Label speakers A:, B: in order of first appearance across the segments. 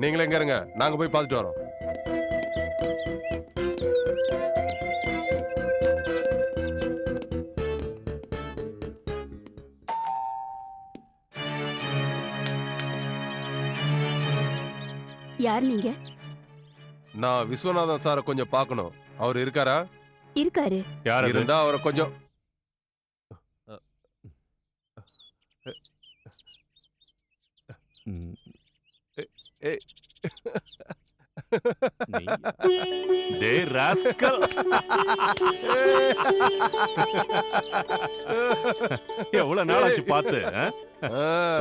A: நீங்களே எங்க இருங்க, நாங்க போய் பார்த்துட்டு வரோம்.
B: யார் நீங்க?
A: நான் விஸ்வநாதன் சாரை கொஞ்சம் பார்க்கணும். அவர் இருக்காரா?
B: இருக்காரு.
C: யார் அது?
A: இருந்தா அவரை கொஞ்சம்
C: ம்,
A: ஏய்.
C: டேய் ராஸ்கல். எவ்வளவு நாள் ஆச்சு பார்த்து?
A: ஆ.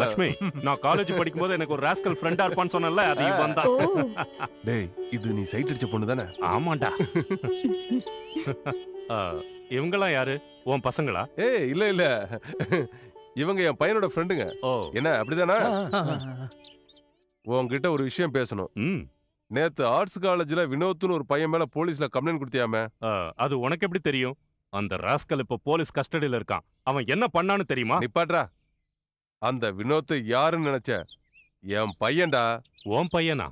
C: லட்சுமி, நான் காலேஜ் படிக்கும்போது எனக்கு ஒரு ராஸ்கல் ஃப்ரெண்டா இருப்பான்னு சொன்னேன்ல, அது இவன் தான்.
B: ஓ,
A: டேய், இது நீ சைட் அடிச்ச பொண்ணு தானே?
C: ஆமாண்டா. இவங்கெல்லாம் யாரு? உன் பசங்களா?
A: ஏய், இல்ல இல்ல, இவங்க என் பையனோட ஃப்ரெண்டுங்க.
C: ஓ,
A: என்ன அப்படிதானே? உன்கிட்ட ஒரு விஷயம் பேசணும்.
C: ம்.
A: நேத்து ஆர்ட்ஸ் காலேஜ்ல வினோத்னு ஒரு பையன் மேல போலீஸ்ல கம்ப்ளைண்ட் கொடுத்தியாமே?
C: அது உனக்கு எப்படி தெரியும்? அந்த ராஸ்கல் இப்ப போலீஸ் கஸ்டடியில இருக்கான். அவன் என்ன பண்ணான்னு தெரியுமா?
A: நிப்பாட்றா. அந்த வினோத் யாருன்னு நினைச்ச? என் பையன்டா.
C: உன் பையனா?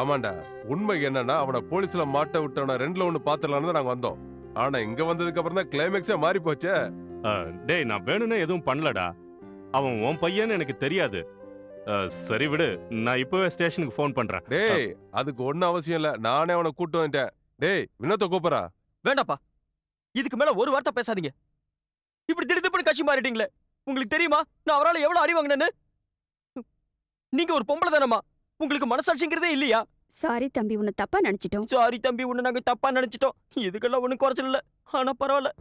A: ஆமாண்டா. உண்மை என்னன்னா அவனை போலீஸ்ல மாட்ட விட்டவன ரெண்டுல ஒண்ணு பாத்துடலான்னு தான் நாங்க வந்தோம். ஆனா இங்க வந்ததுக்கு அப்புறம் தான் கிளைமேக்ஸே மாறி போச்சே.
C: டேய், நான் வேணும்னே எதுவும் பண்ணலடா. அவன் உன் பையன்னு எனக்கு தெரியாது. சரி விடு, நான் இப்பவே ஸ்டேஷனுக்கு ஃபோன் பண்றேன்.
A: டேய், அதுக்கு ஒண்ணும் அவசியம் இல்ல. நானே அவனை கூட்டு வந்துட்டேன். டேய், வினோத்தை கூப்பிடுறா.
D: வேண்டாப்பா, இதுக்கு மேல ஒரு வார்த்தை பேசாதீங்க. இப்படி திடீர்னு கட்சி மாறிட்டீங்களே. உங்களுக்கு தெரியுமா நான் அவரால எவ்வளவு அடி வாங்கினேன்னு? நீங்க ஒரு பொம்பளை தானம்மா, உங்களுக்கு மனசாட்சிங்கிறதே இல்லையா?
B: சாரி தம்பி, உன்னை தப்பா நினைச்சிட்டோம்.
D: சாரி தம்பி, உன்னை நாங்க தப்பா நினைச்சிட்டோம். இதுக்கெல்லாம் ஒண்ணும் குறைச்சல் இல்ல. ஆனா பரவாயில்ல.